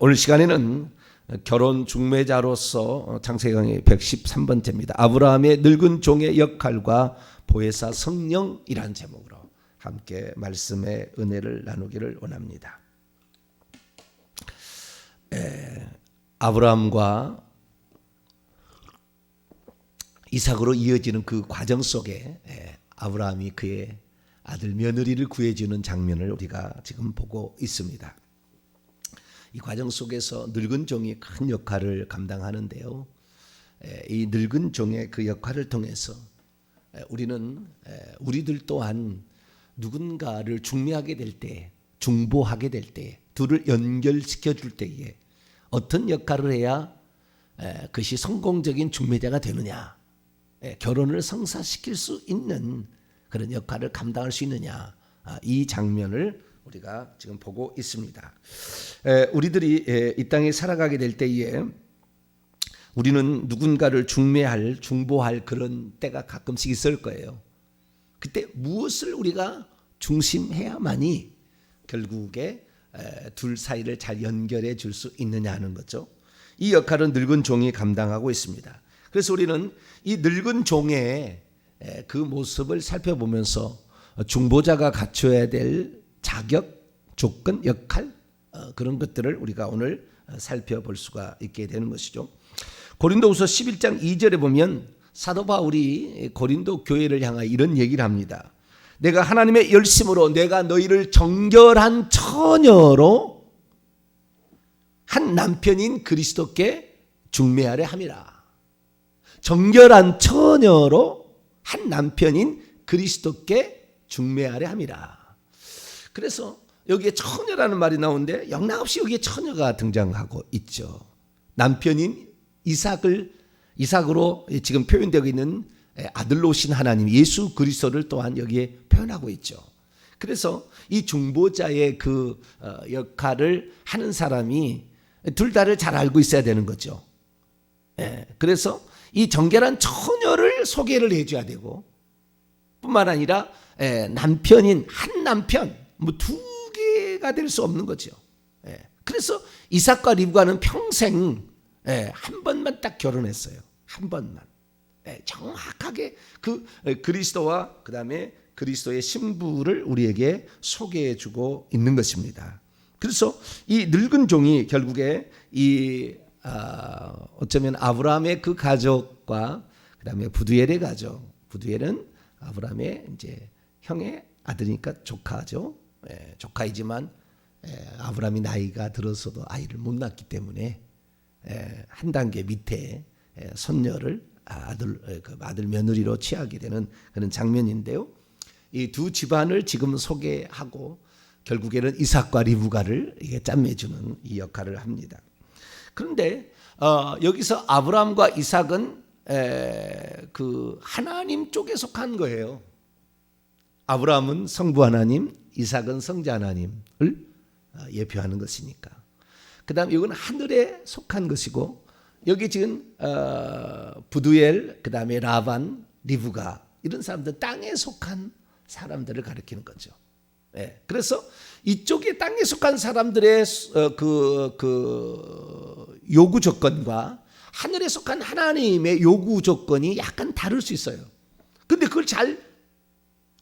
오늘 시간에는 결혼 중매자로서 창세기 113번째입니다. 아브라함의 늙은 종의 역할과 보혜사 성령이라는 제목으로 함께 말씀의 은혜를 나누기를 원합니다. 아브라함과 이삭으로 이어지는 그 과정 속에 아브라함이 그의 아들 며느리를 구해주는 장면을 우리가 지금 보고 있습니다. 이 과정 속에서 늙은 종이 큰 역할을 감당하는데요. 이 늙은 종의 그 역할을 통해서 우리들 또한 누군가를 중매하게 될 때, 중보하게 될 때, 둘을 연결시켜 줄 때에 어떤 역할을 해야 그것이 성공적인 중매자가 되느냐, 결혼을 성사시킬 수 있는 그런 역할을 감당할 수 있느냐, 이 장면을 우리가 지금 보고 있습니다. 우리들이 이 땅에 살아가게 될 때에 우리는 누군가를 중보할 그런 때가 가끔씩 있을 거예요. 그때 무엇을 우리가 중심해야만이 결국에 둘 사이를 잘 연결해 줄 수 있느냐 하는 거죠. 이 역할은 늙은 종이 감당하고 있습니다. 그래서 우리는 이 늙은 종의 그 모습을 살펴보면서 중보자가 갖춰야 될 자격, 조건, 역할, 그런 것들을 우리가 오늘 살펴볼 수가 있게 되는 것이죠. 고린도후서 11장 2절에 보면 사도 바울이 고린도 교회를 향하여 이런 얘기를 합니다. 내가 하나님의 열심으로 내가 너희를 정결한 처녀로 한 남편인 그리스도께 중매하려 함이라. 정결한 처녀로 한 남편인 그리스도께 중매하려 함이라. 그래서 여기에 처녀라는 말이 나오는데 영락없이 여기에 처녀가 등장하고 있죠. 남편인 이삭으로 지금 표현되고 있는 아들로 오신 하나님 예수 그리스도를 또한 여기에 표현하고 있죠. 그래서 이 중보자의 그 역할을 하는 사람이 둘 다를 잘 알고 있어야 되는 거죠. 그래서 이 정결한 처녀를 소개를 해줘야 되고 뿐만 아니라 남편인 한 남편 두 개가 될 수 없는 거죠. 그래서 이삭과 리브가는 평생 한 번만 딱 결혼했어요. 한 번만. 정확하게 그 그리스도와 그 다음에 그리스도의 신부를 우리에게 소개해주고 있는 것입니다. 그래서 이 늙은 종이 결국에 어쩌면 아브라함의 그 가족과 그 다음에 부두엘의 가족, 부두엘은 아브라함의 이제 형의 아들이니까 조카죠. 조카이지만 아브라함이 나이가 들어서도 아이를 못 낳기 때문에 한 단계 밑에 손녀를 아들 며느리로 취하게 되는 그런 장면인데요. 이 두 집안을 지금 소개하고 결국에는 이삭과 리브가를 짬매주는 이 역할을 합니다. 그런데 여기서 아브라함과 이삭은 그 하나님 쪽에 속한 거예요. 아브라함은 성부 하나님, 이삭은 성자 하나님을 예표하는 것이니까. 그 다음 이건 하늘에 속한 것이고 여기 지금 부두엘, 그 다음에 라반, 리브가 이런 사람들 땅에 속한 사람들을 가리키는 거죠. 그래서 이쪽에 땅에 속한 사람들의 그 요구 조건과 하늘에 속한 하나님의 요구 조건이 약간 다를 수 있어요. 근데 그걸 잘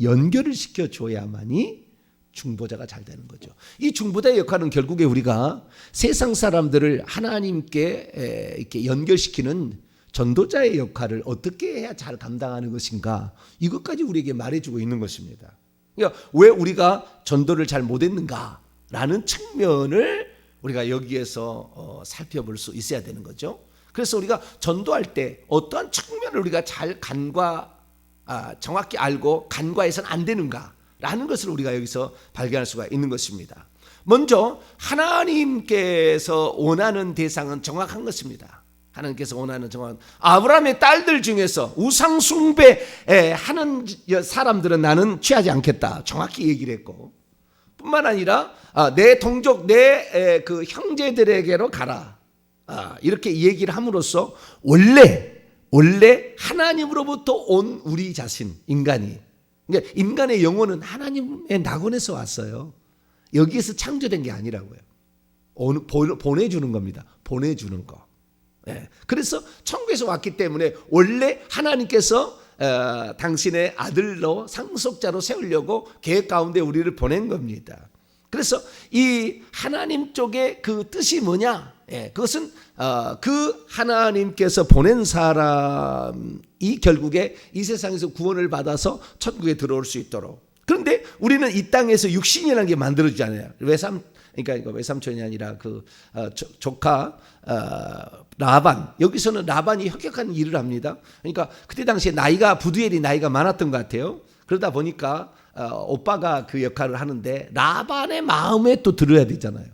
연결을 시켜줘야만이 중보자가 잘 되는 거죠. 이 중보자의 역할은 결국에 우리가 세상 사람들을 하나님께 이렇게 연결시키는 전도자의 역할을 어떻게 해야 잘 감당하는 것인가, 이것까지 우리에게 말해주고 있는 것입니다. 그러니까 왜 우리가 전도를 잘 못했는가라는 측면을 우리가 여기에서 살펴볼 수 있어야 되는 거죠. 그래서 우리가 전도할 때 어떠한 측면을 우리가 잘 정확히 알고 간과해서는 안 되는가라는 것을 우리가 여기서 발견할 수가 있는 것입니다. 먼저 하나님께서 원하는 대상은 정확한 것입니다. 하나님께서 원하는 정확한 아브라함의 딸들 중에서 우상 숭배하는 사람들은 나는 취하지 않겠다 정확히 얘기를 했고, 뿐만 아니라 내 동족 내 그 형제들에게로 가라 이렇게 얘기를 함으로써 원래 하나님으로부터 온 우리 자신 인간이, 그러니까 인간의 영혼은 하나님의 낙원에서 왔어요. 여기에서 창조된 게 아니라고요. 보내주는 겁니다. 보내주는 거. 예. 그래서 천국에서 왔기 때문에 원래 하나님께서 당신의 아들로 상속자로 세우려고 계획 가운데 우리를 보낸 겁니다. 그래서 이 하나님 쪽의 그 뜻이 뭐냐? 예, 그것은 그 하나님께서 보낸 사람이 결국에 이 세상에서 구원을 받아서 천국에 들어올 수 있도록. 그런데 우리는 이 땅에서 육신이라는 게 만들어지잖아요. 그러니까 외삼촌이 아니라 그 조카 라반. 여기서는 라반이 혁혁한 일을 합니다. 그러니까 그때 당시에 부두엘이 나이가 많았던 것 같아요. 그러다 보니까 오빠가 그 역할을 하는데 라반의 마음에 또 들어야 되잖아요.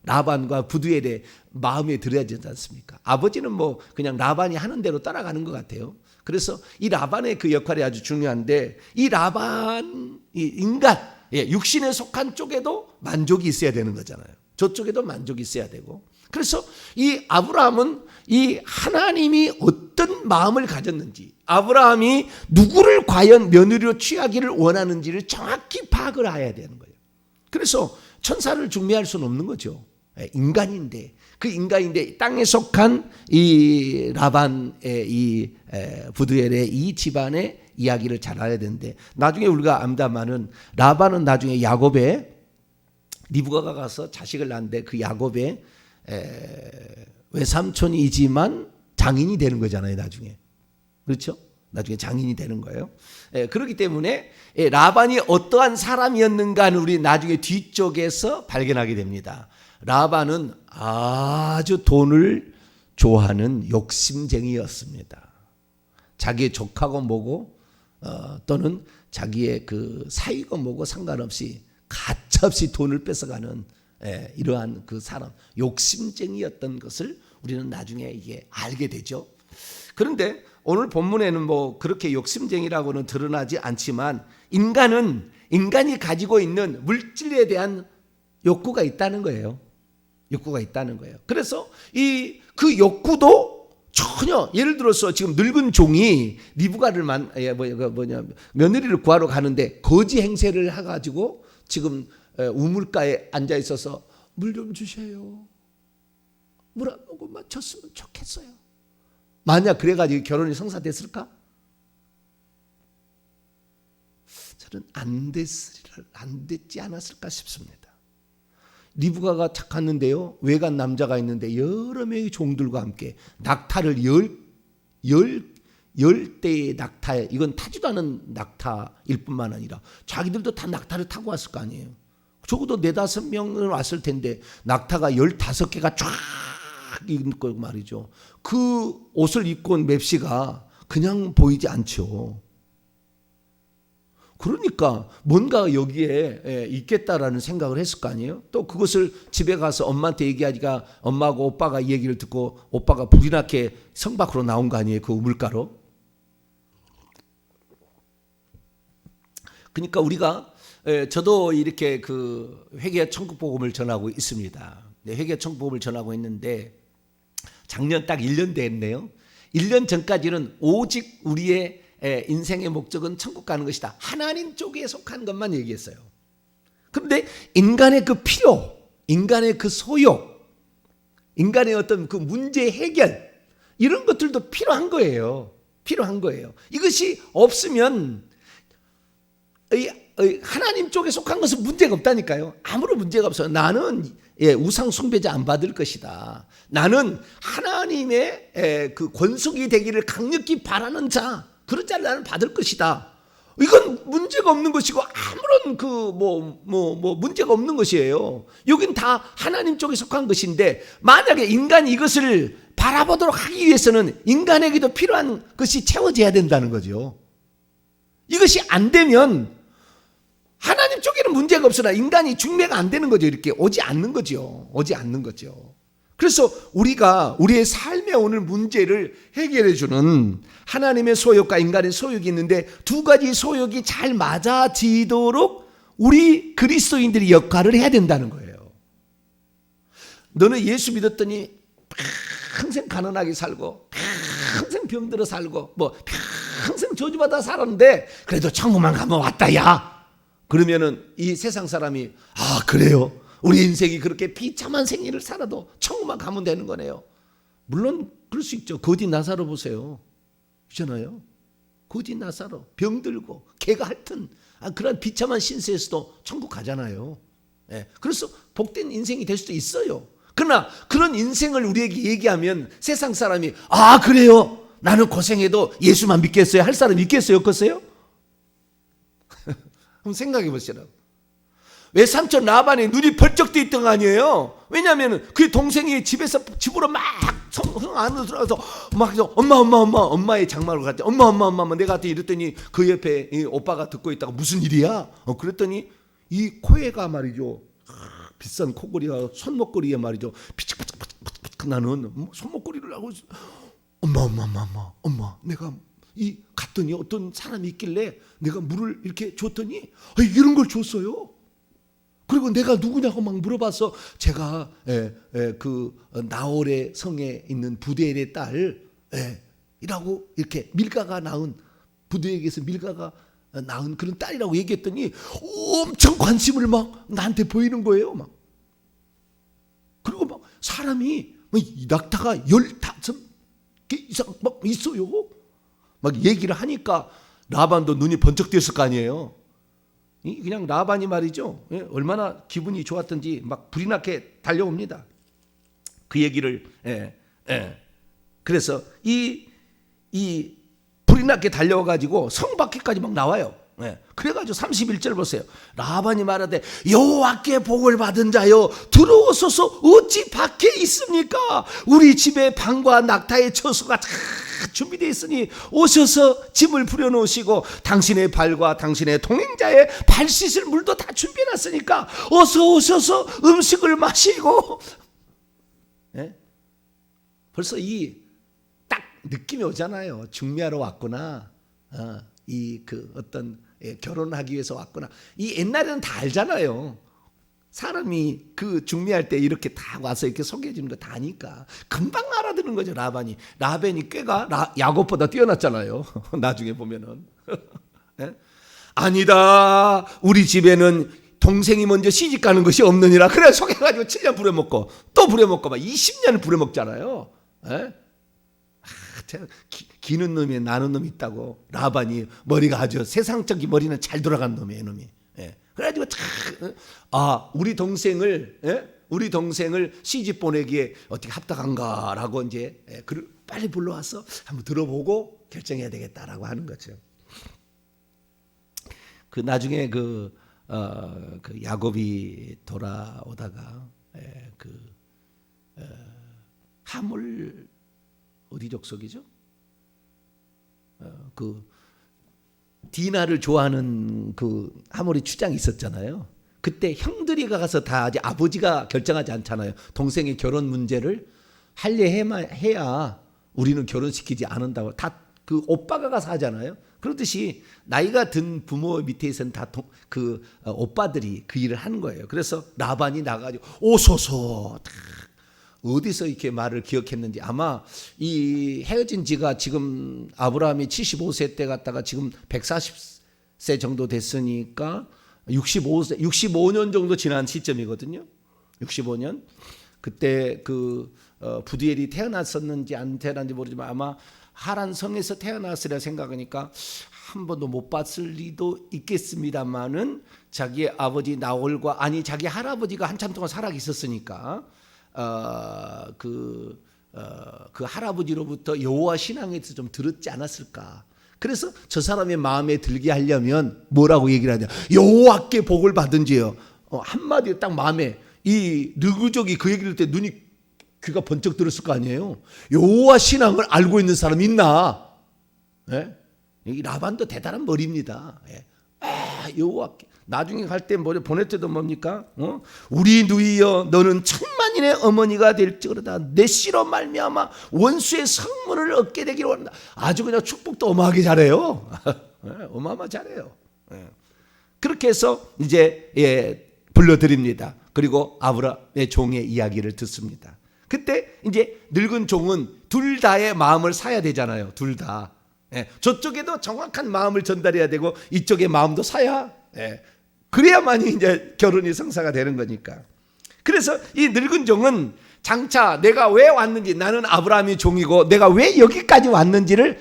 라반과 부두엘의 마음에 들어야 되지 않습니까? 아버지는 뭐 그냥 라반이 하는 대로 따라가는 것 같아요. 그래서 이 라반의 그 역할이 아주 중요한데, 이 라반, 이 인간, 육신에 속한 쪽에도 만족이 있어야 되는 거잖아요. 저쪽에도 만족이 있어야 되고. 그래서 이 아브라함은 이 하나님이 어떤 마음을 가졌는지, 아브라함이 누구를 과연 며느리로 취하기를 원하는지를 정확히 파악을 해야 되는 거예요. 그래서 천사를 중매할 수는 없는 거죠. 인간인데, 그 인간인데 땅에 속한 이 라반의 이 부두엘의 이 집안의 이야기를 잘 알아야 되는데, 나중에 우리가 압니다마는 라반은 나중에 야곱의 리브가가 가서 자식을 낳는데 그 야곱의 외삼촌이지만 장인이 되는 거잖아요, 나중에. 그렇죠? 나중에 장인이 되는 거예요. 그렇기 때문에 라반이 어떠한 사람이었는가는 우리 나중에 뒤쪽에서 발견하게 됩니다. 라반은 아주 돈을 좋아하는 욕심쟁이였습니다. 자기의 족하고 뭐고 또는 자기의 그 사이고 뭐고 상관없이 가차없이 돈을 뺏어가는 이러한 그 사람, 욕심쟁이였던 것을 우리는 나중에 이게 알게 되죠. 그런데 오늘 본문에는 뭐 그렇게 욕심쟁이라고는 드러나지 않지만, 인간이 가지고 있는 물질에 대한 욕구가 있다는 거예요. 욕구가 있다는 거예요. 그래서 그 욕구도 전혀, 예를 들어서 지금 늙은 종이 리브가를 며느리를 구하러 가는데 거지 행세를 해가지고 지금 우물가에 앉아 있어서 물 좀 주세요. 물 한 모금만 줬으면 좋겠어요. 만약 그래가지고 결혼이 성사됐을까? 저는 안 됐지 않았을까 싶습니다. 리브가가 탁 갔는데요, 외간 남자가 있는데 여러 명의 종들과 함께 낙타를 열 대의 낙타, 이건 타지도 않은 낙타일 뿐만 아니라 자기들도 다 낙타를 타고 왔을 거 아니에요. 적어도 4-5명은 왔을 텐데 낙타가 15개가 쫙 입고 말이죠. 그 옷을 입고 온 맵시가 그냥 보이지 않죠. 그러니까 뭔가 여기에 있겠다라는 생각을 했을 거 아니에요. 또 그것을 집에 가서 엄마한테 얘기하니까 엄마하고 오빠가 이 얘기를 듣고 오빠가 불이 나게 성 밖으로 나온 거 아니에요, 그 우물가로. 그러니까 우리가, 저도 이렇게 그 회개 천국 복음을 전하고 있습니다. 회개 천국 복음을 전하고 있는데 작년 딱 1년 됐네요. 1년 전까지는 오직 우리의 인생의 목적은 천국 가는 것이다, 하나님 쪽에 속한 것만 얘기했어요. 그런데 인간의 그 필요, 인간의 그 소욕, 인간의 어떤 그 문제 해결, 이런 것들도 필요한 거예요. 필요한 거예요. 이것이 없으면 하나님 쪽에 속한 것은 문제가 없다니까요. 아무런 문제가 없어요. 나는 우상 숭배자 안 받을 것이다. 나는 하나님의 그 권속이 되기를 강력히 바라는 자, 그런 자를 나는 받을 것이다. 이건 문제가 없는 것이고 아무런 문제가 없는 것이에요. 여긴 다 하나님 쪽에 속한 것인데, 만약에 인간이 이것을 바라보도록 하기 위해서는 인간에게도 필요한 것이 채워져야 된다는 거죠. 이것이 안 되면 하나님 쪽에는 문제가 없으나 인간이 중매가 안 되는 거죠. 이렇게 오지 않는 거죠. 그래서 우리가 우리의 삶에 오는 문제를 해결해 주는 하나님의 소욕과 인간의 소욕이 있는데, 두 가지 소욕이 잘 맞아지도록 우리 그리스도인들이 역할을 해야 된다는 거예요. 너는 예수 믿었더니 평생 가난하게 살고 평생 병들어 살고 평생 저주받아 살았는데 그래도 천국만 가면 왔다 야, 그러면은 이 세상 사람이 그래요? 우리 인생이 그렇게 비참한 생일을 살아도 천국만 가면 되는 거네요. 물론 그럴 수 있죠. 거지 나사로 보세요. 있잖아요. 거지 나사로 병들고 개가 핥은 그런 비참한 신세에서도 천국 가잖아요. 예. 그래서 복된 인생이 될 수도 있어요. 그러나 그런 인생을 우리에게 얘기하면 세상 사람이 그래요? 나는 고생해도 예수만 믿겠어요? 할 사람 있겠어요? 없겠어요? 한번 생각해 보시라고. 왜 삼촌 라반의 눈이 벌쩍 떠 있던 거 아니에요? 왜냐하면 그 동생이 집으로 막 성 안으로 들어가서 막 엄마의 장막으로 갔대. 엄마 내가 이랬더니 그 옆에 이 오빠가 듣고 있다가 무슨 일이야? 그랬더니 이 코에가 말이죠. 비싼 코걸이가 손목걸이에 말이죠. 피치피치피치피치 나는 손목걸이를 하고 엄마 내가 갔더니 어떤 사람이 있길래 내가 물을 이렇게 줬더니 이런 걸 줬어요. 그리고 내가 누구냐고 막 물어봐서 제가 그 나홀의 성에 있는 부두엘의 딸이라고 이렇게 밀가가 낳은 부두엘에게서 밀가가 낳은 그런 딸이라고 얘기했더니 엄청 관심을 막 나한테 보이는 거예요. 막 그리고 막 사람이 낙타가 15개 이상 막 있어요. 막 얘기를 하니까 라반도 눈이 번쩍 떴을 거 아니에요. 그냥 라반이 말이죠. 얼마나 기분이 좋았던지 막 불이 나게 달려옵니다. 그 얘기를 그래서 이 불이 나게 달려와가지고 성 밖에까지 막 나와요. 그래가지고 31절 보세요. 라반이 말하되 여호와께 복을 받은 자여 들어오소서 어찌 밖에 있습니까? 우리 집에 방과 낙타의 처소가 다 준비되어 있으니 오셔서 짐을 부려놓으시고 당신의 발과 당신의 동행자의 발 씻을 물도 다 준비해놨으니까 어서 오셔서 음식을 마시고. 벌써 딱 느낌이 오잖아요. 중매하러 왔구나. 어떤 결혼하기 위해서 왔구나. 옛날에는 다 알잖아요. 사람이 그 중매할 때 이렇게 다 와서 이렇게 소개해 주는 거 다 아니까 금방 알아듣는 거죠. 라반이 꾀가 야곱보다 뛰어났잖아요. 나중에 보면은 아니다. 우리 집에는 동생이 먼저 시집 가는 것이 없느니라. 그래 속여가지고 7년 부려먹고 또 부려먹고 막 20년을 부려먹잖아요. 기는 놈이 나는 놈이 있다고. 라반이 머리가 아주 세상적인 머리는 잘 돌아간 놈이에요. 이놈이. 그래가지고 우리 동생을 시집 보내기에 어떻게 합당한가라고 이제 빨리 불러와서 한번 들어보고 결정해야 되겠다라고 하는 거죠. 그 나중에 그 야곱이 돌아오다가 하물 어디 족속이죠? 디나를 좋아하는 그 하몰이 추장이 있었잖아요. 그때 형들이 가서 다 아직 아버지가 결정하지 않잖아요. 동생의 결혼 문제를 해야 우리는 결혼시키지 않는다고 다 그 오빠가 가서 하잖아요. 그렇듯이 나이가 든 부모 밑에 있는 다 오빠들이 그 일을 하는 거예요. 그래서 라반이 나가지고 오소서 다 어디서 이렇게 말을 기억했는지 아마 이 헤어진 지가 지금 아브라함이 75세 때 갔다가 지금 140세 정도 됐으니까 65년 정도 지난 시점이거든요. 65년. 그때 부두엘이 태어났었는지 안 태어났는지 모르지만 아마 하란 성에서 태어났으리라 생각하니까 한 번도 못 봤을 리도 있겠습니다만은 자기 아버지 나홀과 자기 할아버지가 한참 동안 살아 있었으니까 그 할아버지로부터 여호와 신앙에 대해서 좀 들었지 않았을까. 그래서 저 사람의 마음에 들게 하려면 뭐라고 얘기를 하냐. 여호와께 복을 받은지요. 한마디로 딱 마음에 이 느그족이 그 얘기를 할 때 귀가 번쩍 들었을 거 아니에요. 여호와 신앙을 알고 있는 사람 있나? 이 라반도 대단한 머리입니다. 여호와께 나중에 갈 때 보낼 때도 뭡니까? 우리 누이여 너는 천만인의 어머니가 될지어다 내 씨로 말미암아 원수의 성문을 얻게 되기를 원한다. 아주 그냥 축복도 어마하게 잘해요. 어마어마 잘해요. 그렇게 해서 이제 불러드립니다. 그리고 아브라함의 종의 이야기를 듣습니다. 그때 이제 늙은 종은 둘 다의 마음을 사야 되잖아요. 둘 다. 저쪽에도 정확한 마음을 전달해야 되고 이쪽의 마음도 사야 그래야만이 이제 결혼이 성사가 되는 거니까. 그래서 이 늙은 종은 장차 내가 왜 왔는지, 나는 아브라함의 종이고 내가 왜 여기까지 왔는지를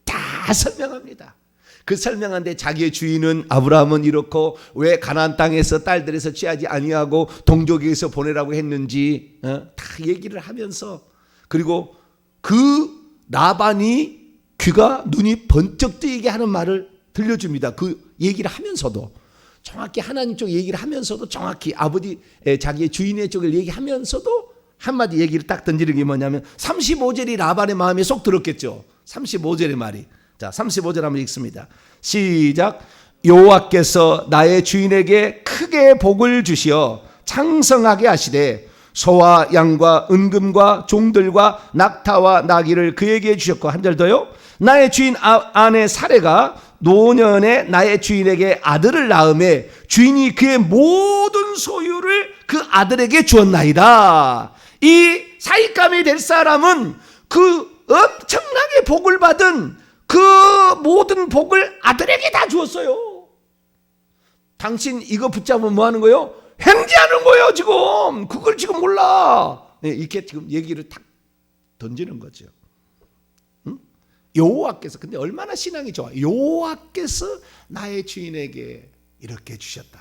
다 설명합니다. 그 설명하는데 자기의 주인은 아브라함은 이렇고 왜 가나안 땅에서 딸들에서 취하지 아니하고 동족에게서 보내라고 했는지 다 얘기를 하면서, 그리고 그 라반이 귀가 눈이 번쩍 뜨이게 하는 말을 들려줍니다. 그 얘기를 하면서도 정확히 하나님 쪽 얘기를 하면서도 정확히 아버지 자기의 주인의 쪽을 얘기하면서도 한마디 얘기를 딱 던지는 게 뭐냐면 35절이 라반의 마음에 쏙 들었겠죠. 35절의 말이. 자, 35절 한번 읽습니다. 시작. 여호와께서 나의 주인에게 크게 복을 주시어 창성하게 하시되 소와 양과 은금과 종들과 낙타와 나귀를 그에게 주셨고, 한 절 더요. 나의 주인 아내 사레가 노년에 나의 주인에게 아들을 낳음에 주인이 그의 모든 소유를 그 아들에게 주었나이다. 이 사익감이 될 사람은 그 엄청나게 복을 받은 그 모든 복을 아들에게 다 주었어요. 당신 이거 붙잡으면 뭐 하는 거예요? 행지하는 거예요 지금. 그걸 지금 몰라. 이렇게 지금 얘기를 탁 던지는 거죠. 응? 여호와께서, 근데 얼마나 신앙이 좋아. 여호와께서 나의 주인에게 이렇게 주셨다.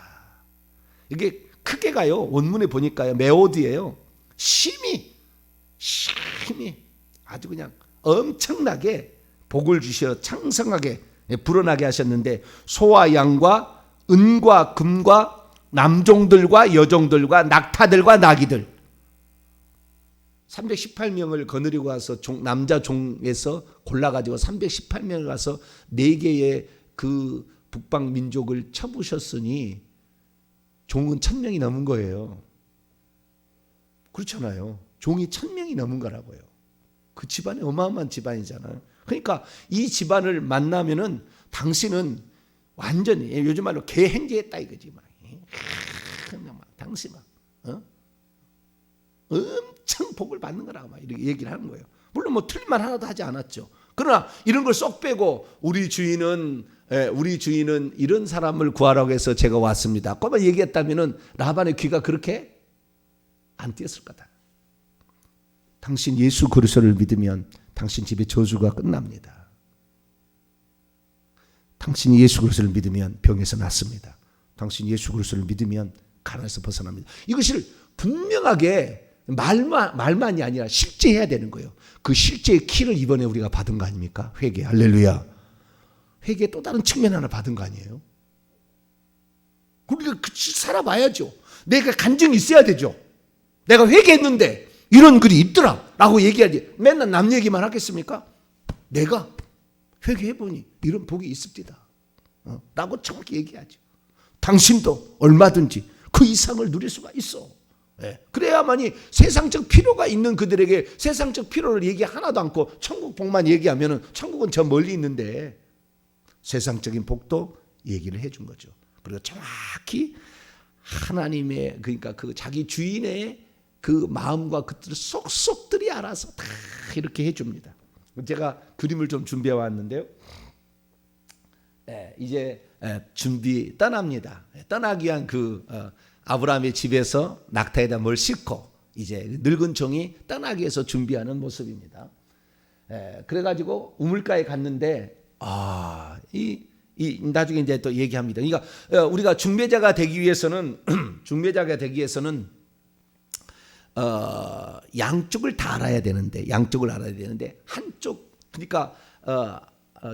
이게 크게 가요. 원문에 보니까요, 메오드예요. 심히 아주 그냥 엄청나게 복을 주셔 창성하게 불어나게 하셨는데, 소와 양과 은과 금과 남종들과 여종들과 낙타들과 나귀들 318명을 거느리고 가서 남자 종에서 골라가지고 318명을 가서 4개의 그 북방 민족을 쳐부셨으니 종은 1000명이 넘은 거예요. 그렇잖아요. 종이 1000명이 넘은 거라고요. 그 집안이 어마어마한 집안이잖아요. 그러니까 이 집안을 만나면은 당신은 완전히 요즘 말로 개행제했다 이거지. 당신 엄청 복을 받는 거라고 막 이렇게 얘기를 하는 거예요. 물론 뭐 틀린 말 하나도 하지 않았죠. 그러나 이런 걸 쏙 빼고 우리 주인은 이런 사람을 구하라고 해서 제가 왔습니다. 꼬마 얘기했다면은 라반의 귀가 그렇게 안 띄었을 거다. 당신 예수 그리스도를 믿으면 당신 집에 저주가 끝납니다. 당신이 예수 그리스도를 믿으면 병에서 낫습니다. 당신 예수 그리스도를 믿으면 가난에서 벗어납니다. 이것을 분명하게 말만이 아니라 실제해야 되는 거예요. 그 실제의 키를 이번에 우리가 받은 거 아닙니까? 회개. 할렐루야. 회개의 또 다른 측면 하나 받은 거 아니에요? 우리가 살아봐야죠. 내가 간증이 있어야 되죠. 내가 회개했는데 이런 글이 있더라 라고 얘기하지. 맨날 남 얘기만 하겠습니까? 내가 회개해보니 이런 복이 있습니다 라고 정확히 얘기하죠. 당신도 얼마든지 그 이상을 누릴 수가 있어. 그래야만이 세상적 필요가 있는 그들에게 세상적 필요를 얘기 하나도 않고 천국 복만 얘기하면 천국은 저 멀리 있는데 세상적인 복도 얘기를 해준 거죠. 그리고 정확히 하나님의, 그러니까 그 자기 주인의 그 마음과 그들을 쏙쏙들이 알아서 다 이렇게 해줍니다. 제가 그림을 좀 준비해 왔는데요. 이제 준비 떠납니다. 떠나기 위한 그 아브라함의 집에서 낙타에다 뭘 싣고 이제 늙은 종이 떠나기 위해서 준비하는 모습입니다. 그래가지고 우물가에 갔는데 나중에 이제 또 얘기합니다. 그러니까 우리가 중매자가 되기 위해서는 양쪽을 다 알아야 되는데 한쪽, 그러니까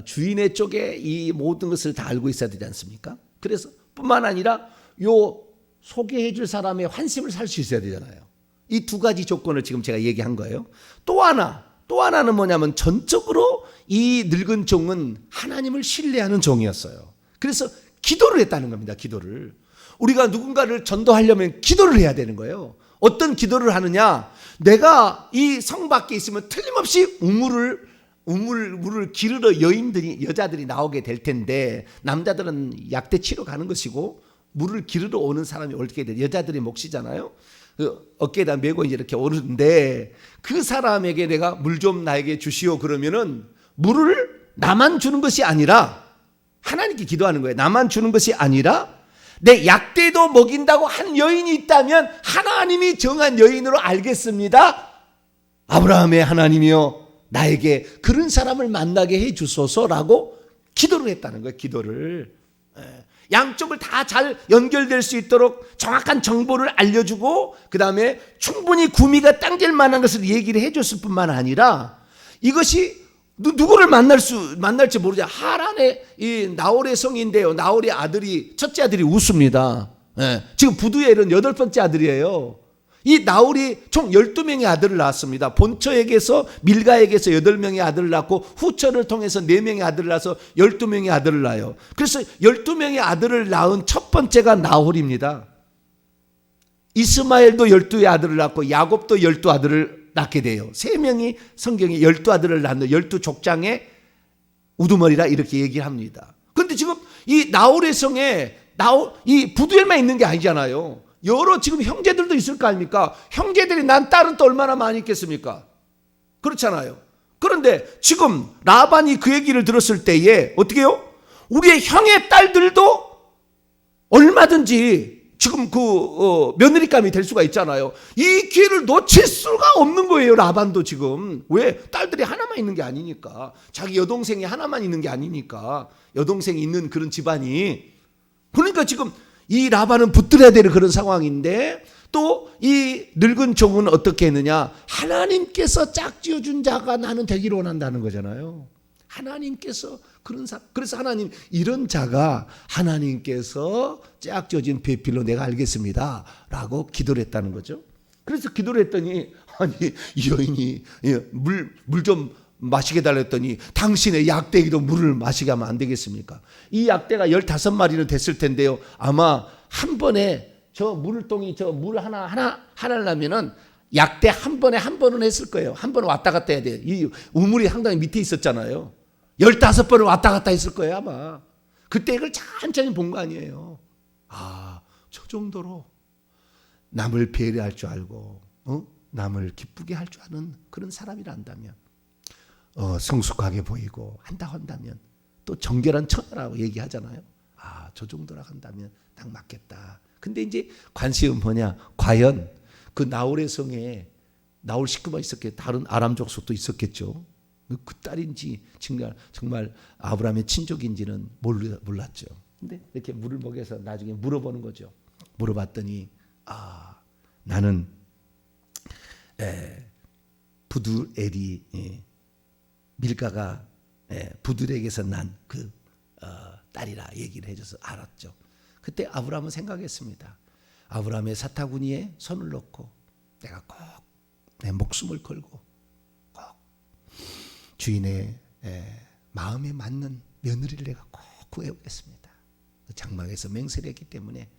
주인의 쪽에 이 모든 것을 다 알고 있어야 되지 않습니까? 그래서 뿐만 아니라 요 소개해 줄 사람의 환심을 살 수 있어야 되잖아요. 이 두 가지 조건을 지금 제가 얘기한 거예요. 또 하나는 뭐냐면 전적으로 이 늙은 종은 하나님을 신뢰하는 종이었어요. 그래서 기도를 했다는 겁니다. 기도를. 우리가 누군가를 전도하려면 기도를 해야 되는 거예요. 어떤 기도를 하느냐? 내가 이 성 밖에 있으면 틀림없이 물을 기르러 여자들이 나오게 될 텐데, 남자들은 약대 치러 가는 것이고 물을 기르러 오는 사람이 어떻게 돼? 여자들의 몫이잖아요. 그 어깨에다 메고 이제 이렇게 오르는데, 그 사람에게 내가 물 좀 나에게 주시오 그러면은 물을 나만 주는 것이 아니라, 하나님께 기도하는 거예요. 나만 주는 것이 아니라 내 약대도 먹인다고 한 여인이 있다면 하나님이 정한 여인으로 알겠습니다. 아브라함의 하나님이여 나에게 그런 사람을 만나게 해 주소서라고 기도를 했다는 거예요. 기도를. 양쪽을 다 잘 연결될 수 있도록 정확한 정보를 알려주고 그 다음에 충분히 구미가 당길 만한 것을 얘기를 해줬을 뿐만 아니라 이것이 누구를 만날지 모르죠. 하란의 이 나홀의 성인데요. 나홀의 아들이 첫째 아들이 우스입니다. 지금 부두엘은 8번째 아들이에요. 이 나홀이 총 12명의 아들을 낳았습니다. 본처에게서 밀가에게서 8명의 아들을 낳고 후처를 통해서 4명의 아들을 낳아서 12명의 아들을 낳아요. 그래서 12명의 아들을 낳은 첫 번째가 나홀입니다. 이스마엘도 12의 아들을 낳고 야곱도 12아들을 낳게 돼요. 3명이 성경에 12아들을 낳는 12족장의 우두머리라 이렇게 얘기를 합니다. 그런데 지금 이 나홀의 성에 이 부두엘만 있는 게 아니잖아요. 여러 지금 형제들도 있을 거 아닙니까? 형제들이 난 딸은 또 얼마나 많이 있겠습니까? 그렇잖아요. 그런데 지금 라반이 그 얘기를 들었을 때에 어떻게 해요? 우리의 형의 딸들도 얼마든지 지금 며느리감이 될 수가 있잖아요. 이 기회를 놓칠 수가 없는 거예요. 라반도 지금. 왜? 딸들이 하나만 있는 게 아니니까. 자기 여동생이 하나만 있는 게 아니니까. 여동생이 있는 그런 집안이. 그러니까 지금 이 라반은 붙들어야 되는 그런 상황인데 또 이 늙은 종은 어떻게 했느냐? 하나님께서 짝지어준 자가 나는 되기를 원한다는 거잖아요. 하나님께서 그래서 하나님 이런 자가 하나님께서 짝지어진 배필로 내가 알겠습니다 라고 기도를 했다는 거죠. 그래서 기도를 했더니 아니 이 여인이 물 좀 마시게 달랬더니 당신의 약대기도 물을 마시게 하면 안 되겠습니까? 이 약대가 15마리는 됐을 텐데요. 아마 한 번에 저 물통이 저 물 하나를 하면은 약대 한 번은 했을 거예요. 한 번은 왔다 갔다 해야 돼요. 이 우물이 상당히 밑에 있었잖아요. 15번을 왔다 갔다 했을 거예요 아마. 그때 이걸 천천히 본 거 아니에요. 저 정도로 남을 배려할 줄 알고 남을 기쁘게 할 줄 아는 그런 사람이란다면 성숙하게 보이고 한다면 또 정결한 처녀라고 얘기하잖아요. 저 정도라 한다면 딱 맞겠다. 근데 이제 관심은 뭐냐? 과연 그 나홀의 성에 나홀 식구만 있었겠, 다른 아람 족속도 있었겠죠. 그 딸인지 정말 아브라함의 친족인지는 몰랐죠. 근데 이렇게 물을 먹여서 나중에 물어보는 거죠. 물어봤더니 나는 부두엘이 밀가가 부두엘에게서 난 그 딸이라 얘기를 해줘서 알았죠. 그때 아브라함은 생각했습니다. 아브라함의 사타구니에 손을 넣고 내가 꼭 내 목숨을 걸고 꼭 주인의 마음에 맞는 며느리를 내가 꼭 구해오겠습니다. 장막에서 맹세를 했기 때문에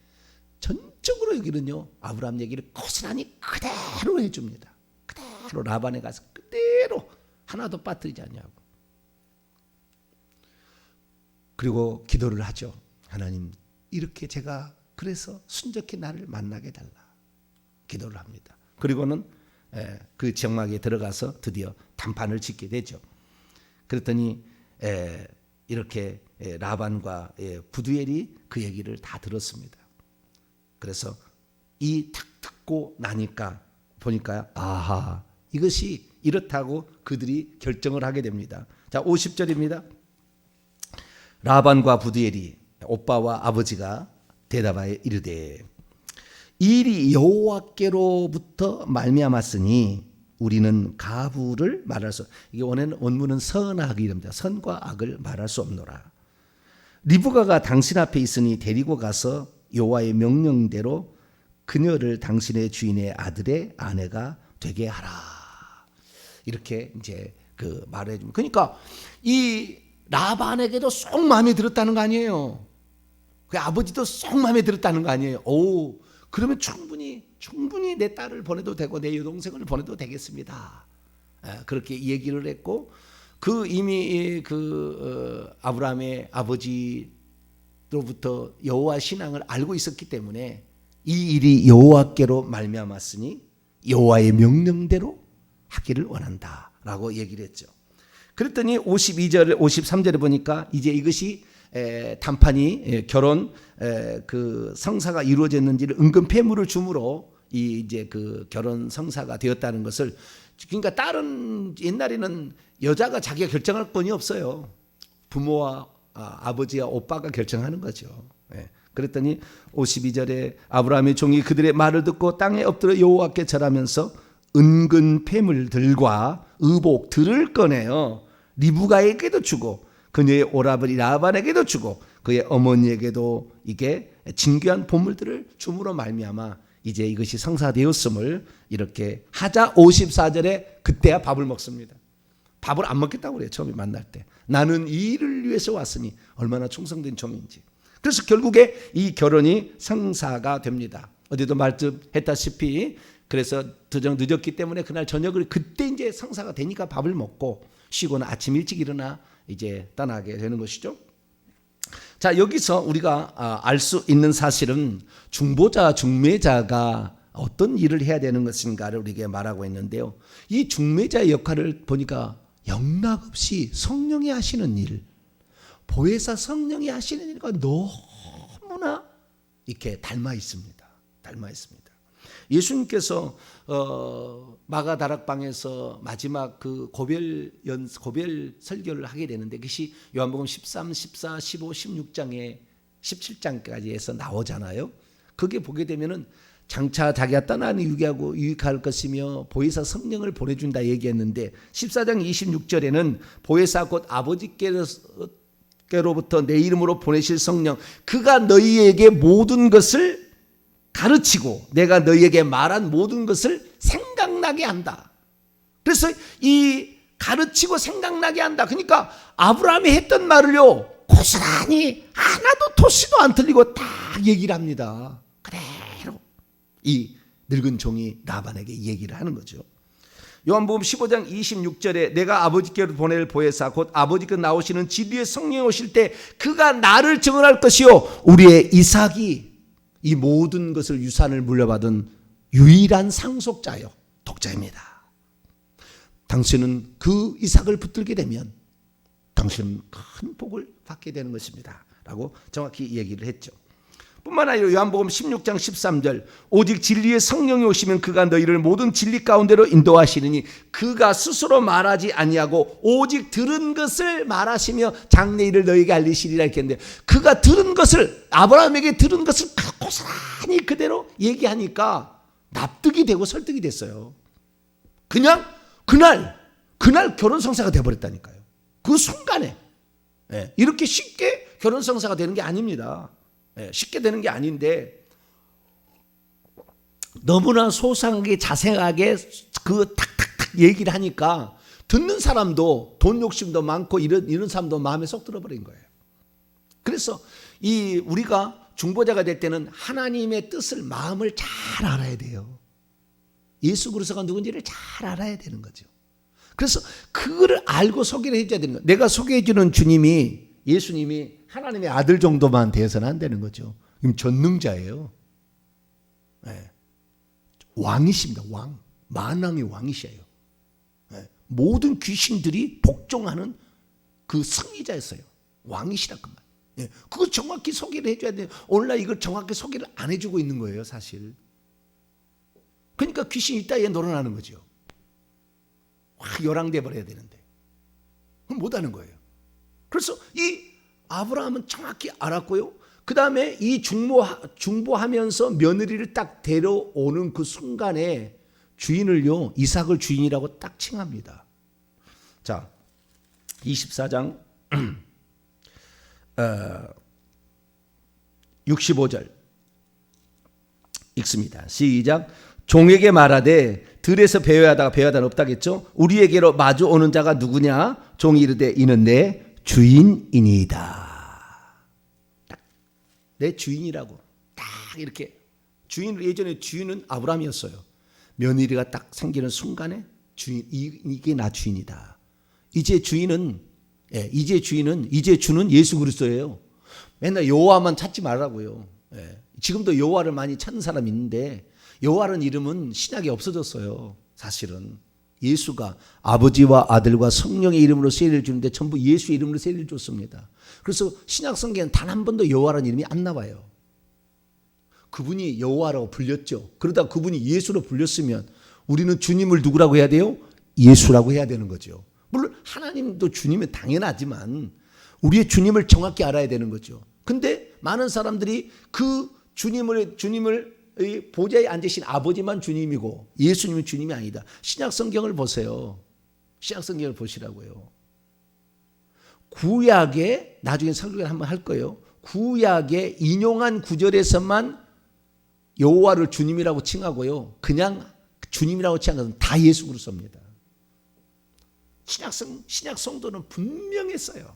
전적으로 여기는요 아브라함 얘기를 고스란히 그대로 해줍니다. 그대로 라반에 가서 그대로 하나도 빠뜨리지 않냐고. 그리고 기도를 하죠. 하나님 이렇게 제가 그래서 순적히 나를 만나게 달라 기도를 합니다. 그리고는 그 장막에 들어가서 드디어 단판을 짓게 되죠. 그랬더니 이렇게 라반과 부두엘이 그 얘기를 다 들었습니다. 그래서 이 탁 듣고 나니까 보니까 이것이 이렇다고 그들이 결정을 하게 됩니다. 자 50절입니다. 라반과 부두엘이 오빠와 아버지가 대답하여 이르되 이 일이 여호와께로부터 말미암았으니 우리는 가부를 말할 수 이게 원문은 선악이랍니다. 선과 악을 말할 수 없노라. 리브가가 당신 앞에 있으니 데리고 가서 여호와의 명령대로 그녀를 당신의 주인의 아들의 아내가 되게 하라. 이렇게 이제 그 말해 줍니다. 그러니까 이 라반에게도 쏙 마음에 들었다는 거 아니에요. 그 아버지도 쏙 마음에 들었다는 거 아니에요. 그러면 충분히 내 딸을 보내도 되고 내 여동생을 보내도 되겠습니다. 그렇게 얘기를 했고 이미 아브라함의 아버지로부터 여호와 신앙을 알고 있었기 때문에 이 일이 여호와께로 말미암았으니 여호와의 명령대로 하기를 원한다라고 얘기를 했죠. 그랬더니 52절 53절에 보니까 이제 이것이 단판이 결혼 그 성사가 이루어졌는지를 은근 폐물을 줌으로 이 이제 그 결혼 성사가 되었다는 것을, 그러니까 딸은 옛날에는 여자가 자기가 결정할 권이 없어요. 부모와 아버지와 오빠가 결정하는 거죠. 그랬더니 52절에 아브라함의 종이 그들의 말을 듣고 땅에 엎드려 여호와께 절하면서 은근 폐물들과 의복들을 꺼내어 리브가에게도 주고 그녀의 오라버니 라반에게도 주고 그의 어머니에게도 이게 진귀한 보물들을 줌으로 말미암아 이제 이것이 성사되었음을 이렇게 하자. 54절에 그때야 밥을 먹습니다. 밥을 안 먹겠다고 그래요. 처음에 만날 때. 나는 이 일을 위해서 왔으니 얼마나 충성된 종인지. 그래서 결국에 이 결혼이 성사가 됩니다. 어제도 말씀했다시피 그래서 더정 늦었기 때문에 그날 저녁을 그때 이제 성사가 되니까 밥을 먹고 쉬고는 아침 일찍 일어나 이제 떠나게 되는 것이죠. 자, 여기서 우리가 알 수 있는 사실은 중보자, 중매자가 어떤 일을 해야 되는 것인가를 우리에게 말하고 있는데요. 이 중매자의 역할을 보니까 영락없이 성령이 하시는 일, 보혜사 성령이 하시는 일과 너무나 이렇게 닮아 있습니다. 닮아 있습니다. 예수님께서 마가다락방에서 마지막 그 고별 설교를 하게 되는데 그것이 요한복음 13, 14, 15, 16장에 17장까지에서 나오잖아요. 그게 보게 되면은 장차 자기가 떠나는 유익할 것이며 보혜사 성령을 보내준다 얘기했는데 14장 26절에는 보혜사 곧 아버지께로부터 내 이름으로 보내실 성령 그가 너희에게 모든 것을 가르치고 내가 너희에게 말한 모든 것을 생각나게 한다. 그래서 이 가르치고 생각나게 한다. 그러니까 아브라함이 했던 말을요 고스란히 하나도 토시도 안 틀리고 다 얘기를 합니다. 그대로 이 늙은 종이 라반에게 얘기를 하는 거죠. 요한복음 15장 26절에 내가 아버지께로 보낼 보혜사 곧 아버지께 나오시는 진리의 성령이 오실 때 그가 나를 증언할 것이요 우리의 이삭이 이 모든 것을 유산을 물려받은 유일한 상속자요 독자입니다. 당신은 그 이삭을 붙들게 되면 당신은 큰 복을 받게 되는 것입니다 라고 정확히 얘기를 했죠. 뿐만 아니라 요한복음 16장 13절 오직 진리의 성령이 오시면 그가 너희를 모든 진리 가운데로 인도하시느니 그가 스스로 말하지 아니하고 오직 들은 것을 말하시며 장래일을 너희에게 알리시리라 했는데 그가 들은 것을 아브라함에게 들은 것을 고스란히 그대로 얘기하니까 납득이 되고 설득이 됐어요. 그냥 그날 결혼 성사가 되어버렸다니까요. 그 순간에 이렇게 쉽게 결혼 성사가 되는 게 아닙니다. 쉽게 되는 게 아닌데 너무나 소상하게 자세하게 그 탁탁탁 얘기를 하니까 듣는 사람도 돈 욕심도 많고 이런 사람도 마음에 쏙 들어버린 거예요. 그래서 이 우리가 중보자가 될 때는 하나님의 뜻을 마음을 잘 알아야 돼요. 예수 그리스도가 누군지를 잘 알아야 되는 거죠. 그래서 그거를 알고 소개를 해줘야 되는 거예요. 내가 소개해주는 주님이 예수님이 하나님의 아들 정도만 되어서는 안 되는 거죠. 전능자예요. 네. 왕이십니다. 왕. 만왕의 왕이셔요. 네. 모든 귀신들이 복종하는 그 승리자였어요. 왕이시라 그 말. 네. 그거 정확히 소개를 해줘야 돼요. 오늘날 이걸 정확히 소개를 안 해주고 있는 거예요, 사실. 그러니까 귀신이 이따위에 놀아나는 거죠. 확 열왕돼 버려야 되는데. 그럼 못하는 거예요. 그래서 이 아브라함은 정확히 알았고요. 그 다음에 이 중보하면서 며느리를 딱 데려오는 그 순간에 주인을요, 이삭을 주인이라고 딱 칭합니다. 자, 24장 65절 읽습니다. 시작. 종에게 말하되 들에서 배회하다가 배회하다 없다겠죠. 우리에게로 마주 오는 자가 누구냐? 종이 이르되 이는 내 주인이니이다. 내 주인이라고 딱 이렇게 예전에 주인은 아브라함이었어요. 며느리가 딱 생기는 순간에 주인 이게 나 주인이다. 이제 주는 예수 그리스도예요. 맨날 여호와만 찾지 말라고요. 지금도 여호와를 많이 찾는 사람이 있는데 여호와라는 이름은 신약에 없어졌어요. 사실은 예수가 아버지와 아들과 성령의 이름으로 세례를 주는데 전부 예수 이름으로 세례를 줬습니다. 그래서 신약 성경에는 단 한 번도 여호와라는 이름이 안 나와요. 그분이 여호와라고 불렸죠. 그러다 그분이 예수로 불렸으면 우리는 주님을 누구라고 해야 돼요? 예수라고 해야 되는 거죠. 물론 하나님도 주님은 당연하지만 우리의 주님을 정확히 알아야 되는 거죠. 근데 많은 사람들이 그 주님을 보좌에 앉으신 아버지만 주님이고 예수님은 주님이 아니다. 신약 성경을 보세요. 신약 성경을 보시라고요. 구약에 나중에 설교를 한번 할 거예요. 구약에 인용한 구절에서만 여호와를 주님이라고 칭하고요. 그냥 주님이라고 칭한 것은 다 예수 그리스도입니다. 신약 성도는 분명했어요.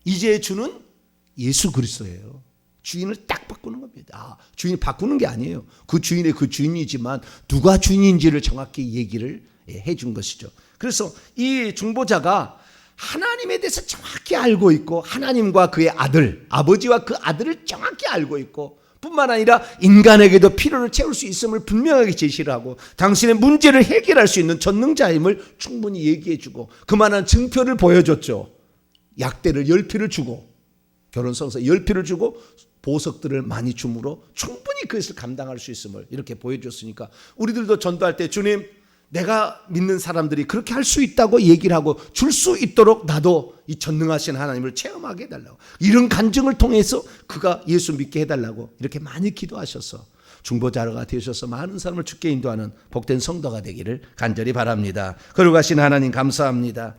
이제 주는 예수 그리스도예요. 주인을 딱 바꾸는 겁니다. 주인이 바꾸는 게 아니에요. 그 주인의 그 주인이지만 누가 주인인지를 정확히 얘기를 해준 것이죠. 그래서 이 중보자가 하나님에 대해서 정확히 알고 있고 하나님과 그의 아들, 아버지와 그 아들을 정확히 알고 있고 뿐만 아니라 인간에게도 필요를 채울 수 있음을 분명하게 제시를 하고 당신의 문제를 해결할 수 있는 전능자임을 충분히 얘기해주고 그만한 증표를 보여줬죠. 약대를 10피를 주고 결혼성서 10피를 주고 보석들을 많이 줌으로 충분히 그것을 감당할 수 있음을 이렇게 보여줬으니까 우리들도 전도할 때 주님 내가 믿는 사람들이 그렇게 할 수 있다고 얘기를 하고 줄 수 있도록 나도 이 전능하신 하나님을 체험하게 해달라고 이런 간증을 통해서 그가 예수 믿게 해달라고 이렇게 많이 기도하셔서 중보자가 되셔서 많은 사람을 주께 인도하는 복된 성도가 되기를 간절히 바랍니다. 거룩하신 하나님 감사합니다.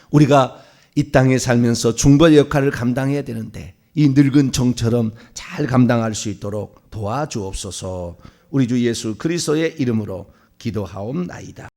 우리가 이 땅에 살면서 중보자 역할을 감당해야 되는데 이 늙은 정처럼 잘 감당할 수 있도록 도와주옵소서. 우리 주 예수 그리스도의 이름으로 기도하옵나이다.